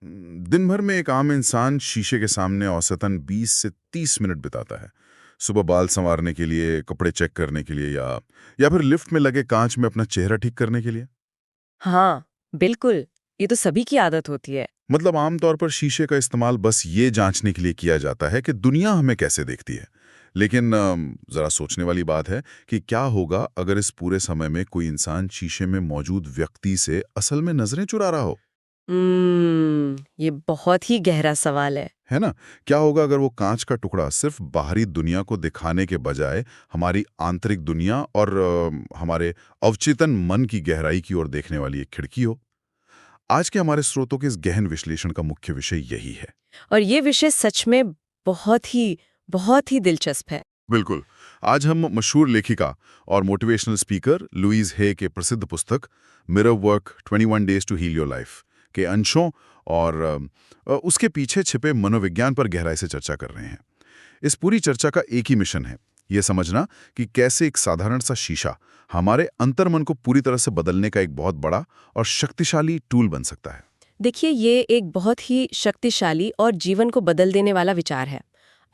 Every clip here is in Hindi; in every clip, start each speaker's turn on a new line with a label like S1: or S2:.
S1: दिन भर में एक आम इंसान शीशे के सामने औसतन 20 से 30 मिनट बिताता है। सुबह बाल संवारने के लिए, कपड़े चेक करने के लिए या फिर लिफ्ट में लगे कांच में अपना चेहरा ठीक करने के लिए।
S2: हाँ, बिल्कुल। ये तो सभी की आदत होती है।
S1: मतलब आमतौर पर शीशे का इस्तेमाल बस ये जांचने के लिए किया जाता है कि दुनिया हमें कैसे देखती है। लेकिन जरा सोचने वाली बात है कि क्या होगा अगर इस पूरे समय में कोई इंसान शीशे में मौजूद व्यक्ति से असल में नजरें चुरा रहा हो।
S2: ये बहुत ही गहरा सवाल है।
S1: है ना? क्या होगा अगर वो कांच का टुकड़ा सिर्फ बाहरी दुनिया को दिखाने के बजाय हमारी आंतरिक दुनिया और हमारे अवचेतन मन की गहराई की ओर देखने वाली एक खिड़की हो? आज के हमारे स्रोतों के इस गहन विश्लेषण का मुख्य विषय यही है।
S2: और ये विषय सच में बहुत ही दिलचस्प है।
S1: बिल्कुल। आज हम मशहूर लेखिका और मोटिवेशनल स्पीकर लुईज हे के प्रसिद्ध पुस्तक mirror work 21 days to heal your life के अंशों और उसके पीछे छिपे मनोविज्ञान पर गहराई से चर्चा कर रहे हैं। इस पूरी चर्चा का एक ही मिशन है, ये समझना कि कैसे एक साधारण सा शीशा हमारे अंतर्मन को पूरी तरह से बदलने का एक बहुत बड़ा और शक्तिशाली टूल बन सकता है।
S2: देखिए, ये एक बहुत ही शक्तिशाली और जीवन को बदल देने वाला विचार है।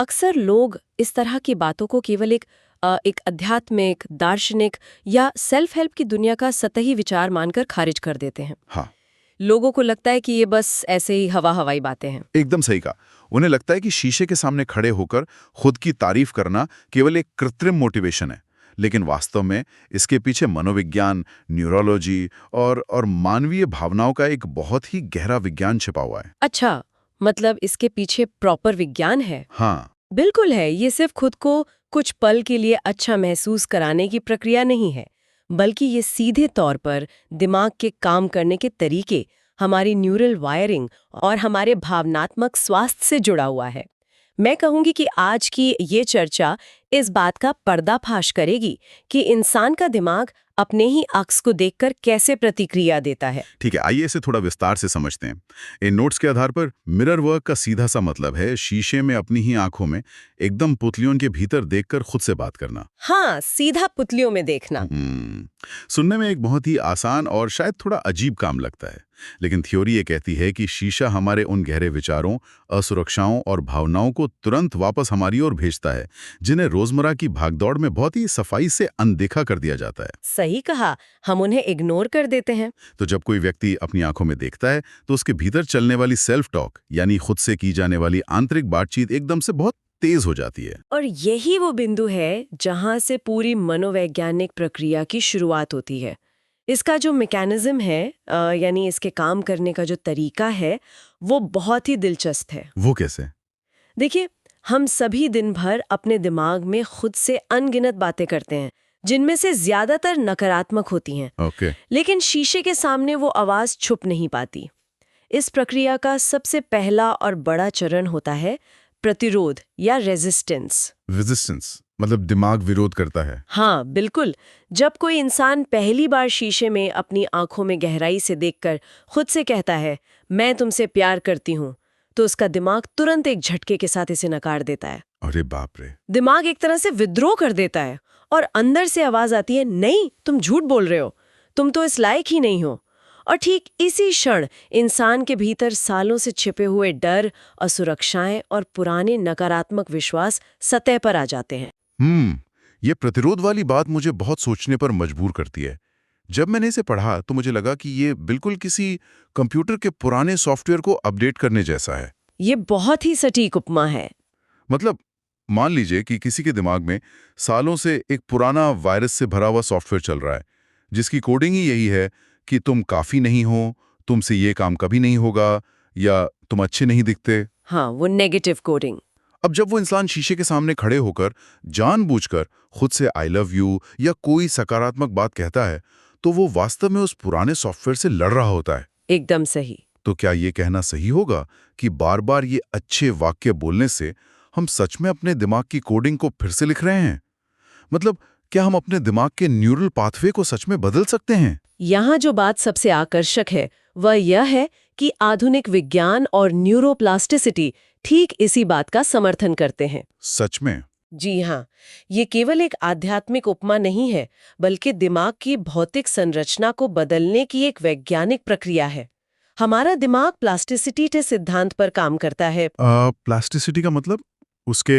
S2: अक्सर लोग इस तरह की बातों को केवल एक आध्यात्मिक, दार्शनिक या सेल्फ हेल्प की दुनिया का सतही विचार मानकर खारिज कर देते हैं।
S1: हाँ,
S2: लोगों को लगता है कि ये बस ऐसे ही हवाई बातें हैं।
S1: एकदम सही कहा। उन्हें लगता है कि शीशे के सामने खड़े होकर खुद की तारीफ करना केवल एक कृत्रिम मोटिवेशन है, लेकिन वास्तव में इसके पीछे मनोविज्ञान, न्यूरोलॉजी और मानवीय भावनाओं का एक बहुत ही गहरा विज्ञान छिपा हुआ है।
S2: अच्छा, मतलब इसके पीछे प्रॉपर विज्ञान है?
S1: हाँ,
S2: बिल्कुल है। ये सिर्फ खुद को कुछ पल के लिए अच्छा महसूस कराने की प्रक्रिया नहीं है, बल्कि ये सीधे तौर पर दिमाग के काम करने के तरीके, हमारी न्यूरल वायरिंग और हमारे भावनात्मक स्वास्थ्य से जुड़ा हुआ है। मैं कहूंगी कि आज की ये चर्चा इस बात का पर्दाफाश करेगी कि इंसान का दिमाग अपने ही अक्स को देखकर कैसे प्रतिक्रिया देता है।
S1: ठीक है, आइए इसे थोड़ा विस्तार से समझते हैं। इन नोट्स के आधार पर मिरर वर्क का सीधा सा मतलब है शीशे में अपनी ही आंखों में एकदम पुतलियों के भीतर देखकर खुद से बात करना।
S2: हाँ, सीधा पुतलियों में देखना।
S1: सुनने में एक बहुत ही आसान और शायद थोड़ा अजीब काम लगता है, लेकिन थ्योरी ये कहती है कि शीशा हमारे उन गहरे विचारों, असुरक्षाओं और भावनाओं को तुरंत वापस हमारी ओर भेजता है, जिन्हें रोजमर्रा की भागदौड़ में बहुत ही सफाई से अनदेखा कर दिया जाता है।
S2: सही कहा, हम उन्हें इग्नोर कर देते हैं।
S1: तो जब कोई व्यक्ति अपनी आंखों में देखता है, तो उसके भीतर चलने वाली सेल्फ टॉक यानी खुद से की जाने वाली आंतरिक बातचीत एकदम से बहुत तेज हो जाती है।
S2: और यही वो बिंदु है जहां से पूरी मनोवैज्ञानिक प्रक्रिया की शुरुआत होती है। इसका जो मैकेनिज्म है, यानी इसके काम करने का जो तरीका है, वो बहुत ही दिलचस्प है।
S1: वो कैसे?
S2: देखिए, हम सभी दिन भर अपने दिमाग में खुद से अनगिनत बातें करते हैं, जिनमें से ज्यादातर नकारात्मक होती हैं।
S1: ओके।
S2: लेकिन शीशे के सामने वो आवाज छुप नहीं पाती। इस प्रक्रिया का सबसे पहला और बड़ा चरण होता है प्रतिरोध या रेजिस्टेंस।
S1: रेजिस्टेंस मतलब दिमाग विरोध करता है।
S2: हाँ, बिल्कुल। जब कोई इंसान पहली बार शीशे में अपनी आंखों में गहराई से देखकर खुद से कहता है, मैं तुमसे प्यार करती हूँ, तो उसका दिमाग तुरंत एक झटके के साथ इसे नकार देता है।
S1: अरे बाप रे!
S2: दिमाग एक तरह से विद्रोह कर देता है और अंदर से आवाज आती है, नहीं, तुम झूठ बोल रहे हो, तुम तो इस लायक ही नहीं हो। और ठीक इसी क्षण इंसान के भीतर सालों से छिपे हुए डर, असुरक्षाएं और पुराने नकारात्मक विश्वास सतह पर आ जाते हैं।
S1: ये प्रतिरोध वाली बात मुझे बहुत सोचने पर मजबूर करती है। जब मैंने इसे पढ़ा तो मुझे लगा कि ये बिल्कुल किसी कंप्यूटर के पुराने सॉफ्टवेयर को अपडेट करने जैसा है।
S2: ये बहुत ही सटीक उपमा है।
S1: मतलब मान लीजिए कि किसी के दिमाग में सालों से एक पुराना वायरस से भरा हुआ सॉफ्टवेयर चल रहा है, जिसकी कोडिंग ही यही है कि तुम काफी नहीं हो, तुमसे ये काम कभी नहीं होगा या तुम अच्छे नहीं दिखते।
S2: हाँ, वो नेगेटिव कोडिंग।
S1: अब जब वो इंसान शीशे के सामने खड़े होकर जानबूझकर खुद से आई लव यू या कोई सकारात्मक बात कहता है, तो वो वास्तव में उस पुराने सॉफ्टवेयर से लड़ रहा होता है।
S2: एकदम सही।
S1: तो क्या ये कहना सही होगा कि बार बार ये अच्छे वाक्य बोलने से हम सच में अपने दिमाग की कोडिंग को फिर से लिख रहे हैं? मतलब क्या हम अपने दिमाग के न्यूरल पाथवे को सच में बदल सकते हैं?
S2: यहाँ जो बात सबसे आकर्षक है वह यह है कि आधुनिक विज्ञान और न्यूरोप्लास्टिसिटी ठीक इसी बात का समर्थन करते हैं।
S1: सच में?
S2: जी हाँ, ये केवल एक आध्यात्मिक उपमा नहीं है, बल्कि दिमाग की भौतिक संरचना को बदलने की एक वैज्ञानिक प्रक्रिया है। हमारा दिमाग प्लास्टिसिटी के सिद्धांत पर काम करता है।
S1: प्लास्टिसिटी का मतलब उसके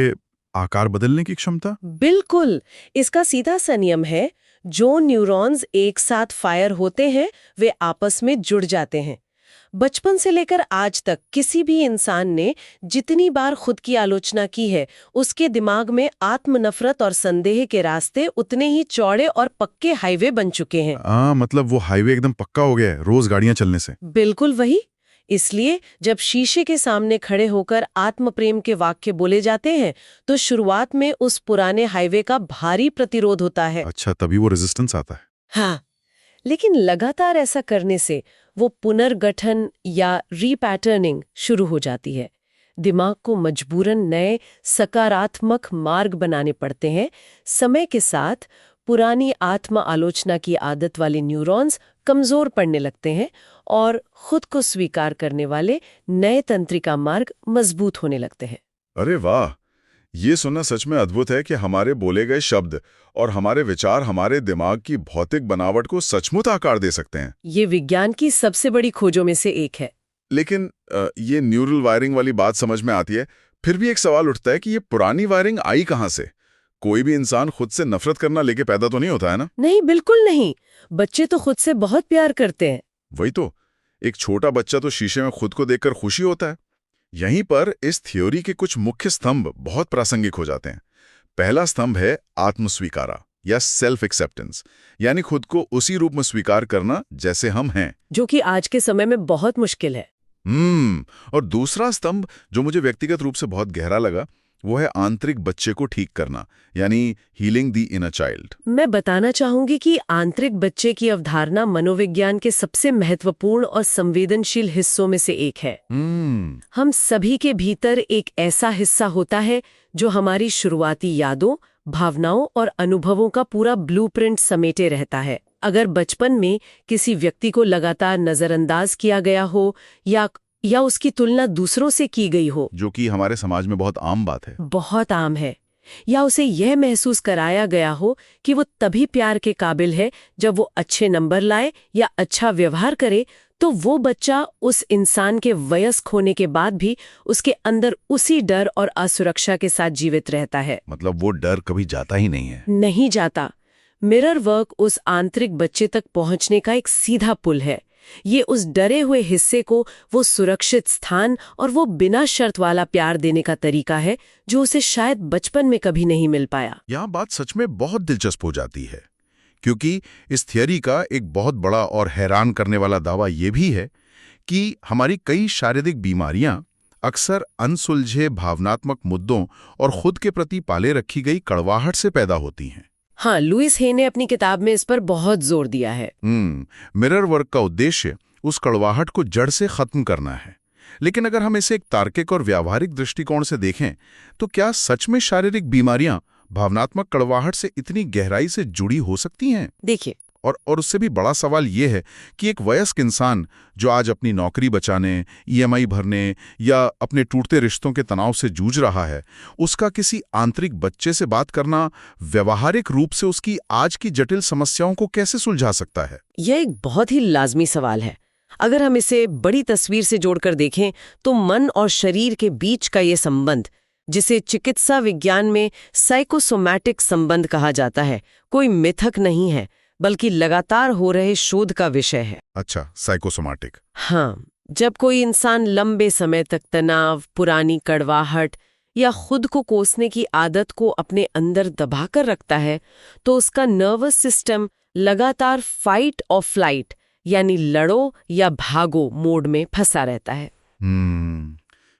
S1: आकार बदलने की क्षमता?
S2: बिल्कुल, इसका सीधा सा नियम है, जो न्यूरॉन्स एक साथ फायर होते हैं वे आपस में जुड़ जाते हैं। बचपन से लेकर आज तक किसी भी इंसान ने जितनी बार खुद की आलोचना की है, उसके दिमाग में आत्मनफरत और संदेह के रास्ते उतने ही चौड़े और पक्के हाईवे बन चुके हैं।
S1: मतलब वो हाईवे एकदम पक्का हो गया है रोज गाड़ियां चलने से।
S2: बिल्कुल वही। इसलिए जब शीशे के सामने खड़े होकर आत्म प्रेम के वाक्य बोले जाते हैं, तो शुरुआत में उस पुराने हाईवे का भारी प्रतिरोध होता है।
S1: अच्छा, तभी वो रेजिस्टेंस आता है।
S2: हाँ, लेकिन लगातार ऐसा करने से वो पुनर्गठन या रीपैटर्निंग शुरू हो जाती है। दिमाग को मजबूरन नए सकारात्मक मार्ग बनाने पड़ते हैं। समय के साथ पुरानी आत्म आलोचना की आदत वाले न्यूरॉन्स कमजोर पड़ने लगते हैं और खुद को स्वीकार करने वाले नए तंत्रिका मार्ग मजबूत होने लगते हैं।
S1: अरे वाह, ये सुनना सच में अद्भुत है कि हमारे बोले गए शब्द और हमारे विचार हमारे दिमाग की भौतिक बनावट को सचमुच आकार दे सकते हैं।
S2: ये विज्ञान की सबसे बड़ी खोजों में से एक है।
S1: लेकिन ये न्यूरल वायरिंग वाली बात समझ में आती है, फिर भी एक सवाल उठता है कि ये पुरानी वायरिंग आई कहाँ से? कोई भी इंसान खुद से नफरत करना लेके पैदा तो नहीं होता है ना?
S2: नहीं, बिल्कुल नहीं। बच्चे तो खुद से बहुत प्यार करते हैं।
S1: वही तो, एक छोटा बच्चा तो शीशे में खुद को देखकर खुशी होता है। यहीं पर इस थ्योरी के कुछ मुख्य स्तंभ बहुत प्रासंगिक हो जाते हैं। पहला स्तंभ है आत्मस्वीकारा या सेल्फ एक्सेप्टेंस, यानी खुद को उसी रूप में स्वीकार करना जैसे हम हैं,
S2: जो कि आज के समय में बहुत मुश्किल है।
S1: और दूसरा स्तंभ जो मुझे व्यक्तिगत रूप से बहुत गहरा लगा, वो है आंतरिक बच्चे को ठीक करना, यानी हीलिंग द इनर चाइल्ड।
S2: मैं बताना चाहूंगी कि आंतरिक बच्चे की अवधारणा मनोविज्ञान के सबसे महत्वपूर्ण और संवेदनशील हिस्सों में से एक है। हम सभी के भीतर एक ऐसा हिस्सा होता है जो हमारी शुरुआती यादों, भावनाओं और अनुभवों का पूरा ब्लूप्रिंट समेटे रहता है। अगर बचपन में किसी व्यक्ति को लगातार नजरअंदाज किया गया हो या उसकी तुलना दूसरों से की गई हो,
S1: जो कि हमारे समाज में बहुत आम बात है,
S2: बहुत आम है, या उसे यह महसूस कराया गया हो कि वो तभी प्यार के काबिल है जब वो अच्छे नंबर लाए या अच्छा व्यवहार करे, तो वो बच्चा उस इंसान के वयस्क होने के बाद भी उसके अंदर उसी डर और असुरक्षा के साथ जीवित रहता है।
S1: मतलब वो डर कभी जाता ही नहीं है।
S2: नहीं जाता। मिरर वर्क उस आंतरिक बच्चे तक पहुंचने का एक सीधा पुल है। ये उस डरे हुए हिस्से को वो सुरक्षित स्थान और वो बिना शर्त वाला प्यार देने का तरीका है जो उसे शायद बचपन में कभी नहीं मिल पाया।
S1: यहाँ बात सच में बहुत दिलचस्प हो जाती है, क्योंकि इस थियरी का एक बहुत बड़ा और हैरान करने वाला दावा ये भी है कि हमारी कई शारीरिक बीमारियां अक्सर अनसुलझे भावनात्मक मुद्दों और खुद के प्रति पाले रखी गई कड़वाहट से पैदा होती हैं।
S2: हाँ, लुइस हे ने अपनी किताब में इस पर बहुत जोर दिया है।
S1: मिरर वर्क का उद्देश्य उस कड़वाहट को जड़ से खत्म करना है। लेकिन अगर हम इसे एक तार्किक और व्यावहारिक दृष्टिकोण से देखें, तो क्या सच में शारीरिक बीमारियां भावनात्मक कड़वाहट से इतनी गहराई से जुड़ी हो सकती हैं?
S2: देखिए,
S1: और उससे भी बड़ा सवाल ये है कि एक वयस्क इंसान जो आज अपनी नौकरी बचाने, ईएमआई भरने या अपने टूटते रिश्तों के तनाव से जूझ रहा है, उसका किसी आंतरिक बच्चे से बात करना व्यवहारिक रूप से उसकी आज की जटिल समस्याओं को कैसे सुलझा सकता है?
S2: यह एक बहुत ही लाजमी सवाल है। अगर हम इसे बड़ी तस्वीर से जोड़कर देखें, तो मन और शरीर के बीच का ये संबंध, जिसे चिकित्सा विज्ञान में साइकोसोमैटिक संबंध कहा जाता है, कोई मिथक नहीं है, बल्कि लगातार हो रहे शोध का विषय है।
S1: अच्छा, साइकोसोमैटिक।
S2: हाँ, जब कोई इंसान लंबे समय तक तनाव, पुरानी कड़वाहट या खुद को कोसने की आदत को अपने अंदर दबाकर रखता है, तो उसका नर्वस सिस्टम लगातार फाइट और फ्लाइट यानी लड़ो या भागो मोड में फंसा रहता है।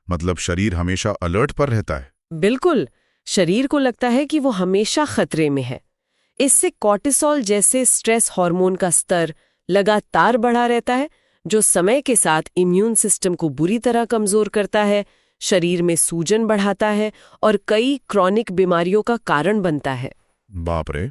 S1: मतलब शरीर हमेशा अलर्ट पर रहता है।
S2: बिल्कुल, शरीर को लगता है कि वो हमेशा खतरे में है। इससे कॉर्टिसोल जैसे स्ट्रेस हार्मोन का स्तर लगातार बढ़ा रहता है, जो समय के साथ इम्यून सिस्टम को बुरी तरह कमजोर करता है, शरीर में सूजन बढ़ाता है और कई क्रॉनिक बीमारियों का कारण बनता है।
S1: बाप रे,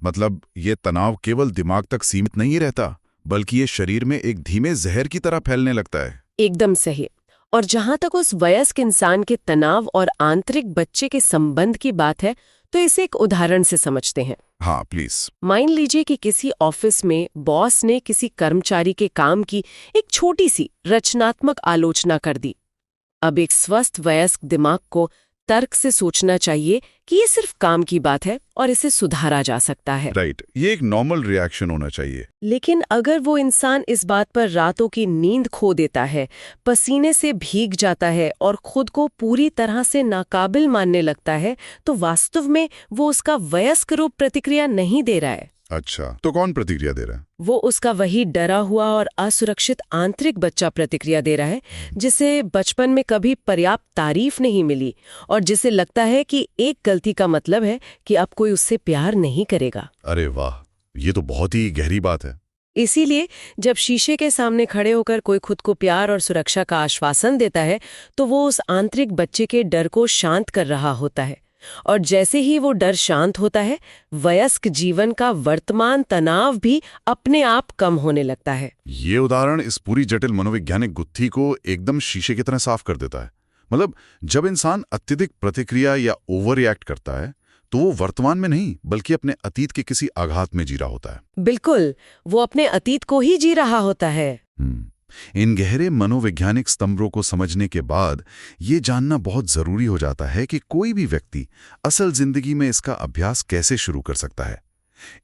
S1: मतलब ये तनाव केवल दिमाग तक सीमित नहीं रहता, बल्कि ये शरीर में एक धीमे जहर की तरह फैलने लगता है।
S2: एकदम सही। और जहां तक उस वयस्क इंसान के तनाव और आंतरिक बच्चे के संबंध की बात है, तो इसे एक उदाहरण से समझते हैं।
S1: हाँ प्लीज।
S2: मान लीजिए कि किसी ऑफिस में बॉस ने किसी कर्मचारी के काम की एक छोटी सी रचनात्मक आलोचना कर दी। अब एक स्वस्थ वयस्क दिमाग को तर्क से सोचना चाहिए कि ये सिर्फ काम की बात है और इसे सुधारा जा सकता है।
S1: राइट, ये एक नॉर्मल रिएक्शन होना चाहिए।
S2: लेकिन अगर वो इंसान इस बात पर रातों की नींद खो देता है, पसीने से भीग जाता है और खुद को पूरी तरह से नाकाबिल मानने लगता है, तो वास्तव में वो उसका वयस्क रूप प्रतिक्रिया नहीं दे रहा है।
S1: अच्छा, तो कौन प्रतिक्रिया दे रहा है?
S2: वो उसका वही डरा हुआ और असुरक्षित आंतरिक बच्चा प्रतिक्रिया दे रहा है, जिसे बचपन में कभी पर्याप्त तारीफ नहीं मिली और जिसे लगता है कि एक गलती का मतलब है कि अब कोई उससे प्यार नहीं करेगा।
S1: अरे वाह, ये तो बहुत ही गहरी बात है।
S2: इसीलिए जब शीशे के सामने खड़े होकर कोई खुद को प्यार और सुरक्षा का आश्वासन देता है, तो वो उस आंतरिक बच्चे के डर को शांत कर रहा होता है। और जैसे ही वो डर शांत होता है, वयस्क जीवन का वर्तमान तनाव भी अपने आप कम होने लगता है।
S1: ये उदाहरण इस पूरी जटिल मनोवैज्ञानिक गुत्थी को एकदम शीशे की तरह साफ कर देता है। मतलब जब इंसान अत्यधिक प्रतिक्रिया या ओवर रिएक्ट करता है, तो वो वर्तमान में नहीं बल्कि अपने अतीत के किसी आघात में जी रहा होता है।
S2: बिल्कुल, वो अपने अतीत को ही जी रहा होता है।
S1: इन गहरे मनोवैज्ञानिक स्तंभों को समझने के बाद ये जानना बहुत जरूरी हो जाता है कि कोई भी व्यक्ति असल जिंदगी में इसका अभ्यास कैसे शुरू कर सकता है।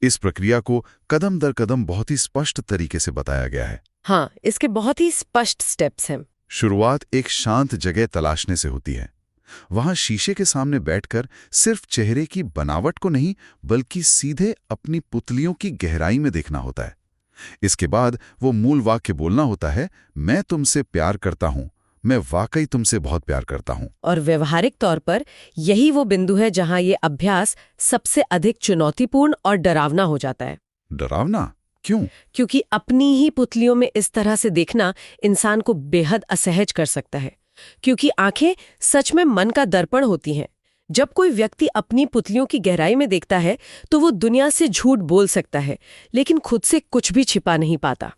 S1: इस प्रक्रिया को कदम दर कदम बहुत ही स्पष्ट तरीके से बताया गया है।
S2: हाँ, इसके बहुत ही स्पष्ट स्टेप्स हैं।
S1: शुरुआत एक शांत जगह तलाशने से होती है। वहां शीशे के सामने बैठकर सिर्फ चेहरे की बनावट को नहीं बल्कि सीधे अपनी पुतलियों की गहराई में देखना होता है। इसके बाद वो मूल वाक्य बोलना होता है, मैं तुमसे प्यार करता हूं, मैं वाकई तुमसे बहुत प्यार करता हूं।
S2: और व्यवहारिक तौर पर यही वो बिंदु है जहां ये अभ्यास सबसे अधिक चुनौतीपूर्ण और डरावना हो जाता है।
S1: डरावना क्यों?
S2: क्योंकि अपनी ही पुतलियों में इस तरह से देखना इंसान को बेहद असहज कर सकता है। क्योंकि आंखें सच में मन का दर्पण होती हैं। जब कोई व्यक्ति अपनी पुतलियों की गहराई में देखता है, तो वो दुनिया से झूठ बोल सकता है, लेकिन खुद से कुछ भी छिपा नहीं पाता।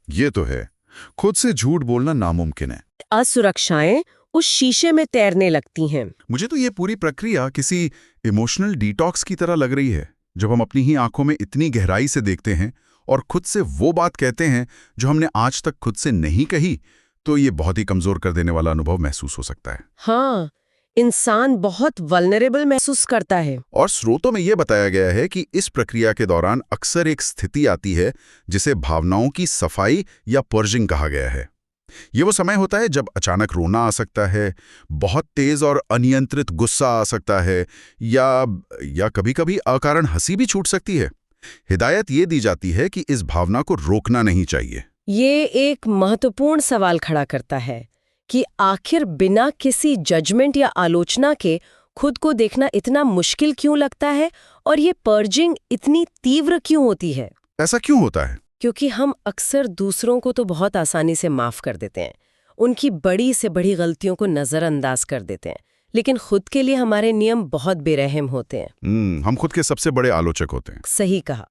S1: ये तो है, खुद से झूठ बोलना नामुमकिन है।
S2: असुरक्षाएं उस शीशे में तैरने लगती हैं।
S1: मुझे तो ये पूरी प्रक्रिया किसी इमोशनल डिटॉक्स की तरह लग रही है। जब हम अपनी ही आंखों में इतनी गहराई से देखते हैं और खुद से वो बात कहते हैं जो हमने आज तक खुद से नहीं कही, तो ये बहुत ही कमजोर कर देने वाला अनुभव महसूस हो सकता है।
S2: हाँ, इंसान बहुत वल्नरेबल महसूस करता है।
S1: और स्रोतों में यह बताया गया है कि इस प्रक्रिया के दौरान अक्सर एक स्थिति आती है जिसे भावनाओं की सफाई या पर्जिंग कहा गया है। ये वो समय होता है जब अचानक रोना आ सकता है, बहुत तेज और अनियंत्रित गुस्सा आ सकता है, या कभी-कभी अकारण हंसी भी छूट सकती है। हिदायत ये दी जाती है कि इस भावना को रोकना नहीं चाहिए।
S2: ये एक महत्वपूर्ण सवाल खड़ा करता है कि आखिर बिना किसी जजमेंट या आलोचना के खुद को देखना इतना मुश्किल क्यों लगता है और ये पर्जिंग इतनी तीव्र क्यों होती है।
S1: ऐसा क्यों होता है?
S2: क्योंकि हम अक्सर दूसरों को तो बहुत आसानी से माफ कर देते हैं, उनकी बड़ी से बड़ी गलतियों को नजरअंदाज कर देते हैं, लेकिन खुद के लिए हमारे नियम बहुत बेरहम होते हैं।
S1: हम खुद के सबसे बड़े आलोचक होते हैं।
S2: सही कहा।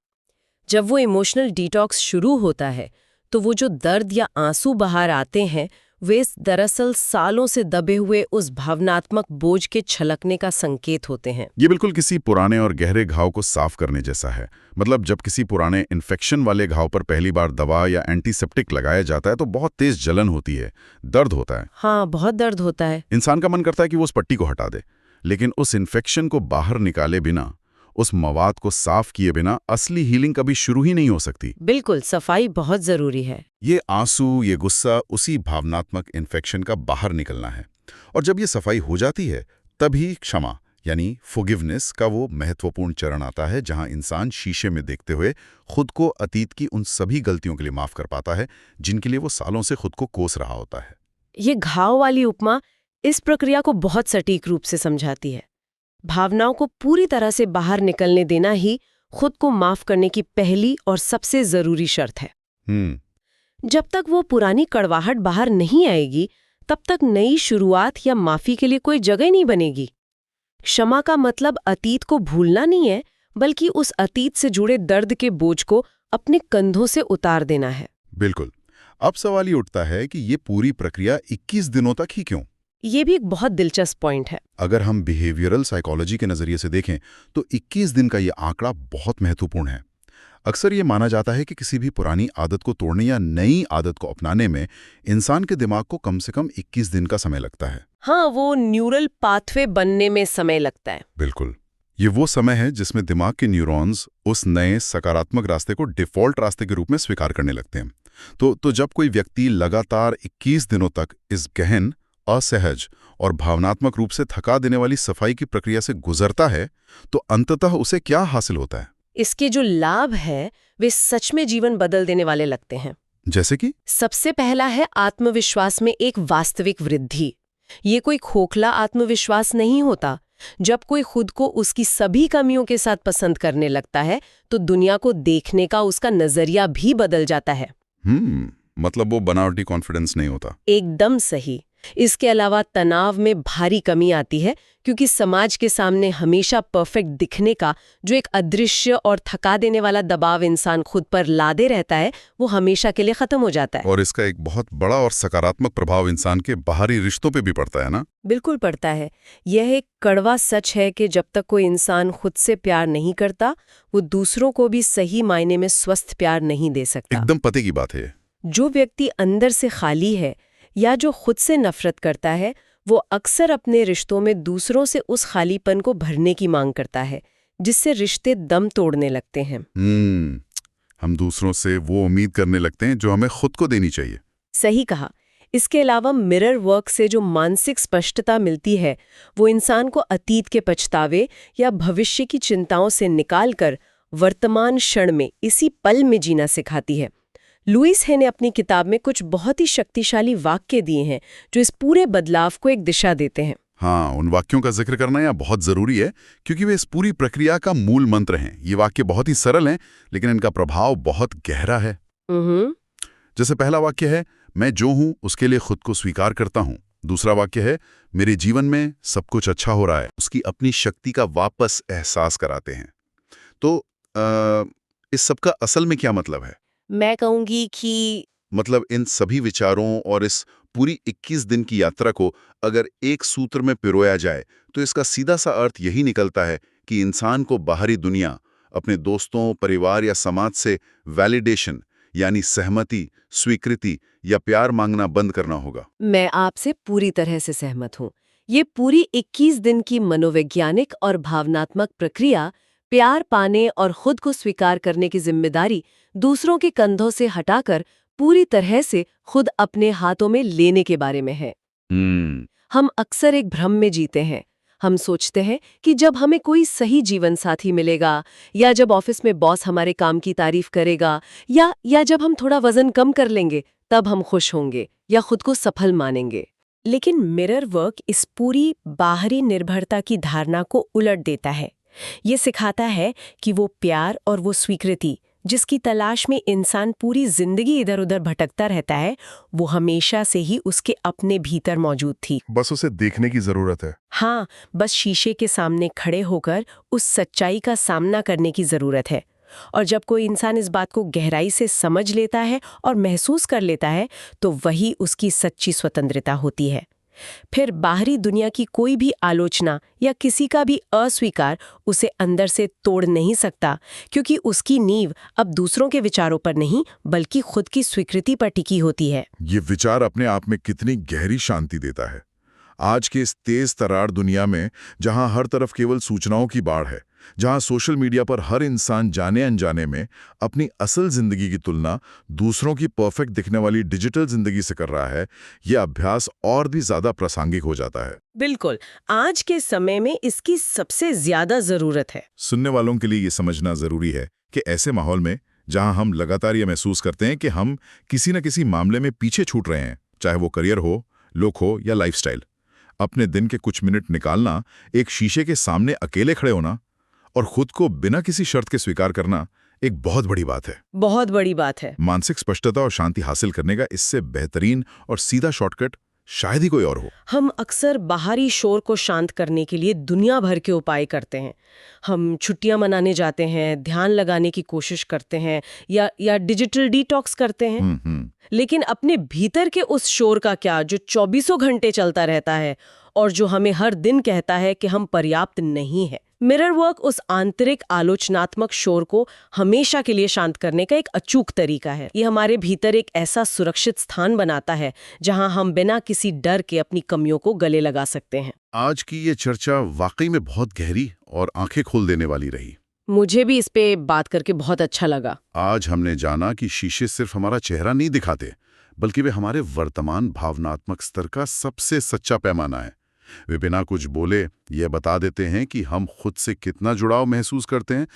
S2: जब वो इमोशनल डिटॉक्स शुरू होता है, तो वो जो दर्द या आंसू बाहर आते हैं, वे दरअसल सालों से दबे हुए उस भावनात्मक बोझ के छलकने का संकेत होते हैं।
S1: ये बिल्कुल किसी पुराने और गहरे घाव को साफ करने जैसा है। मतलब जब किसी पुराने इन्फेक्शन वाले घाव पर पहली बार दवा या एंटीसेप्टिक लगाया जाता है तो बहुत तेज जलन होती है, दर्द होता है।
S2: हाँ, बहुत दर्द होता है।
S1: इंसान का मन करता है कि वो उस पट्टी को हटा दे, लेकिन उस इन्फेक्शन को बाहर निकाले बिना, उस मवाद को साफ किए बिना असली हीलिंग कभी शुरू ही नहीं हो सकती।
S2: बिल्कुल, सफाई बहुत जरूरी है।
S1: ये आंसू, ये गुस्सा उसी भावनात्मक इन्फेक्शन का बाहर निकलना है। और जब ये सफाई हो जाती है, तभी क्षमा यानी फॉरगिवनेस का वो महत्वपूर्ण चरण आता है, जहां इंसान शीशे में देखते हुए खुद को अतीत की उन सभी गलतियों के लिए माफ कर पाता है जिनके लिए वो सालों से खुद को कोस रहा होता है।
S2: ये घाव वाली उपमा इस प्रक्रिया को बहुत सटीक रूप से समझाती है। भावनाओं को पूरी तरह से बाहर निकलने देना ही खुद को माफ करने की पहली और सबसे जरूरी शर्त है। जब तक वो पुरानी कड़वाहट बाहर नहीं आएगी, तब तक नई शुरुआत या माफी के लिए कोई जगह नहीं बनेगी। क्षमा का मतलब अतीत को भूलना नहीं है, बल्कि उस अतीत से जुड़े दर्द के बोझ को अपने कंधों से उतार देना है।
S1: बिल्कुल। अब सवाल ये उठता है कि ये पूरी प्रक्रिया 21 दिनों तक ही क्यों?
S2: ये भी एक बहुत दिलचस्प पॉइंट है।
S1: अगर हम बिहेवियरल साइकोलॉजी के नजरिए से देखें तो 21 दिन का ये आंकड़ा बहुत महत्वपूर्ण है। अक्सर ये माना जाता है कि किसी भी पुरानी आदत को तोड़ने या नई आदत को अपनाने में इंसान के दिमाग को कम से कम 21 दिन का समय लगता है।
S2: हाँ, वो न्यूरल पाथवे बनने में समय लगता है।
S1: बिल्कुल, ये वो समय है जिसमें दिमाग के न्यूरॉन्स उस नए सकारात्मक रास्ते को डिफ़ॉल्ट रास्ते के रूप में स्वीकार करने लगते हैं। तो जब कोई व्यक्ति लगातार 21 दिनों तक इस गहन, असहज और भावनात्मक रूप से थका देने वाली सफाई की प्रक्रिया से गुजरता है, तो अंततः उसे क्या हासिल होता है?
S2: इसके जो लाभ है वे सच में जीवन बदल देने वाले लगते हैं।
S1: जैसे कि
S2: सबसे पहला है आत्मविश्वास में एक वास्तविक वृद्धि। ये कोई खोखला आत्मविश्वास नहीं होता। जब कोई खुद को उसकी सभी कमियों के साथ पसंद करने लगता है तो दुनिया को देखने का उसका नजरिया भी बदल जाता है।
S1: मतलब वो बनावटी कॉन्फिडेंस नहीं होता।
S2: एकदम सही। इसके अलावा तनाव में भारी कमी आती है, क्योंकि समाज के सामने हमेशा परफेक्ट दिखने का जो एक अदृश्य और थका देने वाला दबाव इंसान खुद पर लादे रहता है, वो हमेशा के लिए खत्म हो जाता है।
S1: और इसका एक बहुत बड़ा और सकारात्मक प्रभाव इंसान के बाहरी रिश्तों पे भी पड़ता है ना?
S2: बिल्कुल पड़ता है। यह एक कड़वा सच है कि जब तक कोई इंसान खुद से प्यार नहीं करता, वो दूसरों को भी सही मायने में स्वस्थ प्यार नहीं दे सकता।
S1: एकदम पते की बात है।
S2: जो व्यक्ति अंदर से खाली है या जो खुद से नफरत करता है, वो अक्सर अपने रिश्तों में दूसरों से उस खालीपन को भरने की मांग करता है, जिससे रिश्ते दम तोड़ने लगते हैं।
S1: हम दूसरों से वो उम्मीद करने लगते हैं जो हमें खुद को देनी चाहिए।
S2: सही कहा। इसके अलावा मिरर वर्क से जो मानसिक स्पष्टता मिलती है, वो इंसान को अतीत के पछतावे या भविष्य की चिंताओं से निकालकर वर्तमान क्षण में इसी पल में जीना सिखाती है। लुईस हे ने अपनी किताब में कुछ बहुत ही शक्तिशाली वाक्य दिए हैं जो इस पूरे बदलाव को एक दिशा देते हैं।
S1: हाँ, उन वाक्यों का जिक्र करना यहाँ बहुत जरूरी है, क्योंकि वे इस पूरी प्रक्रिया का मूल मंत्र हैं। ये वाक्य बहुत ही सरल हैं, लेकिन इनका प्रभाव बहुत गहरा है। जैसे पहला वाक्य है, मैं जो हूं उसके लिए खुद को स्वीकार करता हूं। दूसरा वाक्य है, मेरे जीवन में सब कुछ अच्छा हो रहा है। उसकी अपनी शक्ति का वापस एहसास कराते हैं। तो इस सब का असल में क्या मतलब है?
S2: मैं कहूंगी कि
S1: मतलब इन सभी विचारों और इस पूरी 21 दिन की यात्रा को अगर एक सूत्र में पिरोया जाए तो इसका सीधा सा अर्थ यही निकलता है कि इंसान को बाहरी दुनिया, अपने दोस्तों, परिवार या समाज से वैलिडेशन यानी सहमति, स्वीकृति या प्यार मांगना बंद करना होगा।
S2: मैं आपसे पूरी तरह से सहमत हूँ। ये पूरी 21 दिन की मनोवैज्ञानिक और भावनात्मक प्रक्रिया प्यार पाने और खुद को स्वीकार करने की जिम्मेदारी दूसरों के कंधों से हटाकर पूरी तरह से खुद अपने हाथों में लेने के बारे में है। हम अक्सर एक भ्रम में जीते हैं। हम सोचते हैं कि जब हमें कोई सही जीवन साथी मिलेगा, या जब ऑफिस में बॉस हमारे काम की तारीफ करेगा, या जब हम थोड़ा वजन कम कर लेंगे, तब हम खुश होंगे या खुद को सफल मानेंगे। लेकिन मिरर वर्क इस पूरी बाहरी निर्भरता की धारणा को उलट देता है। ये सिखाता है कि वो प्यार और वो स्वीकृति जिसकी तलाश में इंसान पूरी जिंदगी इधर उधर भटकता रहता है, वो हमेशा से ही उसके अपने भीतर मौजूद थी।
S1: बस उसे देखने की जरूरत है।
S2: हाँ, बस शीशे के सामने खड़े होकर उस सच्चाई का सामना करने की जरूरत है। और जब कोई इंसान इस बात को गहराई से समझ लेता है और महसूस कर लेता है, तो वही उसकी सच्ची स्वतंत्रता होती है। फिर बाहरी दुनिया की कोई भी आलोचना या किसी का भी अस्वीकार उसे अंदर से तोड़ नहीं सकता, क्योंकि उसकी नींव अब दूसरों के विचारों पर नहीं बल्कि खुद की स्वीकृति पर टिकी होती है।
S1: ये विचार अपने आप में कितनी गहरी शांति देता है। आज के इस तेज तरार दुनिया में, जहां हर तरफ केवल सूचनाओं की बाढ़ है, जहां सोशल मीडिया पर हर इंसान जाने अनजाने में अपनी असल जिंदगी की तुलना दूसरों की परफेक्ट दिखने वाली डिजिटल जिंदगी से कर रहा है, यह अभ्यास और भी ज्यादा प्रासंगिक हो जाता है।
S2: बिल्कुल, आज के समय में इसकी सबसे ज्यादा जरूरत है।
S1: सुनने वालों के लिए ये समझना जरूरी है कि ऐसे माहौल में जहां हम लगातार ये महसूस करते हैं कि हम किसी न किसी मामले में पीछे छूट रहे हैं, चाहे वो करियर हो, लुक हो या लाइफस्टाइल, अपने दिन के कुछ मिनट निकालना, एक शीशे के सामने अकेले खड़े होना और खुद को बिना किसी शर्त के स्वीकार करना एक बहुत बड़ी बात है।
S2: बहुत बड़ी बात है।
S1: मानसिक स्पष्टता और शांति हासिल करने का इससे बेहतरीन और सीधा शॉर्टकट शायद ही कोई और हो।
S2: हम अक्सर बाहरी शोर को शांत करने के लिए दुनिया भर के उपाय करते हैं। हम छुट्टियां मनाने जाते हैं, ध्यान लगाने की कोशिश करते हैं या डिजिटल डिटॉक्स करते हैं। लेकिन अपने भीतर के उस शोर का क्या, जो 24 घंटे चलता रहता है और जो हमें हर दिन कहता है कि हम पर्याप्त नहीं है। मिरर वर्क उस आंतरिक आलोचनात्मक शोर को हमेशा के लिए शांत करने का एक अचूक तरीका है। ये हमारे भीतर एक ऐसा सुरक्षित स्थान बनाता है जहां हम बिना किसी डर के अपनी कमियों को गले लगा सकते हैं।
S1: आज की ये चर्चा वाकई में बहुत गहरी और आंखें खोल देने वाली रही।
S2: मुझे भी इस पे बात करके बहुत अच्छा लगा।
S1: आज हमने जाना कि शीशे सिर्फ हमारा चेहरा नहीं दिखाते, बल्कि वे हमारे वर्तमान भावनात्मक स्तर का सबसे सच्चा पैमाना है। वे बिना कुछ बोले ये बता देते हैं कि हम खुद से कितना जुड़ाव महसूस करते हैं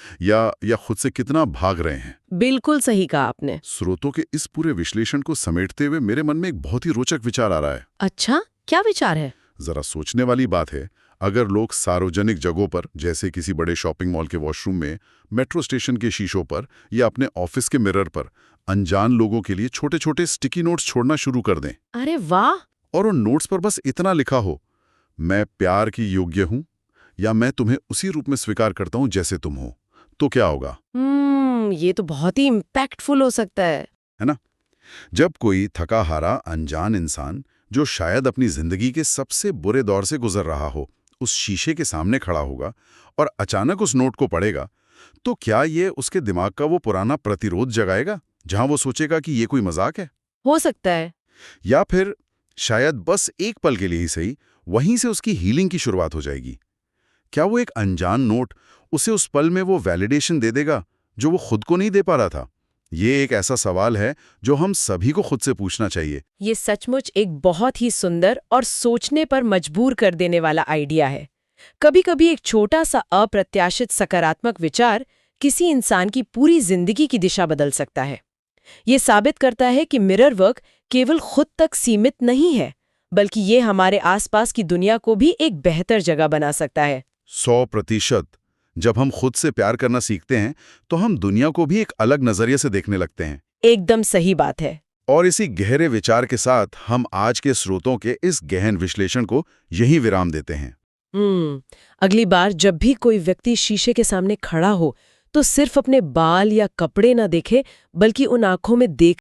S1: या खुद से कितना भाग रहे हैं।
S2: बिल्कुल सही कहा आपने।
S1: स्रोतों के इस पूरे विश्लेषण को समेटते हुए मेरे मन में एक बहुत ही रोचक विचार आ रहा है।
S2: अच्छा, क्या विचार है?
S1: जरा सोचने वाली बात है, अगर लोग सार्वजनिक जगहों पर, जैसे किसी बड़े शॉपिंग मॉल के वॉशरूम में, मेट्रो स्टेशन के शीशों पर या अपने ऑफिस के मिरर पर अनजान लोगों के लिए छोटे छोटे स्टिकी नोट्स छोड़ना शुरू कर दें।
S2: अरे वाह!
S1: और उन नोट्स पर बस इतना लिखा हो, मैं प्यार की योग्य हूं, या मैं तुम्हें उसी रूप में स्वीकार करता हूं जैसे तुम हो, तो क्या होगा?
S2: ये तो बहुत ही इम्पैक्टफुल हो सकता है
S1: ना? जब कोई थका हारा अनजान इंसान, जो शायद अपनी जिंदगी के सबसे बुरे दौर से गुजर रहा हो, उस शीशे के सामने खड़ा होगा और अचानक उस नोट को पढ़ेगा, तो क्या ये उसके दिमाग का वो पुराना प्रतिरोध जगाएगा जहां वो सोचेगा कि ये कोई मजाक है?
S2: हो सकता है।
S1: या फिर शायद बस एक पल के लिए ही सही, वहीं से उसकी हीलिंग की शुरुआत हो जाएगी। क्या वो एक अनजान नोट उसे उस पल में वो वैलिडेशन दे देगा जो वो खुद को नहीं दे पा रहा था? ये एक ऐसा सवाल है जो हम सभी को खुद से पूछना चाहिए।
S2: ये सचमुच एक बहुत ही सुंदर और सोचने पर मजबूर कर देने वाला आइडिया है। कभी-कभी एक छोटा सा अप्रत्याशित सकारात्मक विचार किसी इंसान की पूरी जिंदगी की दिशा बदल सकता है। ये साबित करता है कि मिरर वर्क केवल खुद तक सीमित नहीं है, बल्कि ये हमारे आसपास की दुनिया को भी एक बेहतर जगह बना सकता है।
S1: 100%। जब हम खुद से प्यार करना सीखते हैं तो हम दुनिया को भी एक अलग नजरिए से देखने लगते हैं।
S2: एकदम सही बात है।
S1: और इसी गहरे विचार के साथ हम आज के स्रोतों के इस गहन विश्लेषण को यहीं विराम देते हैं।
S2: अगली बार जब भी कोई व्यक्ति शीशे के सामने खड़ा हो, तो सिर्फ अपने बाल या कपड़े न देखे, बल्कि उन आंखों में देख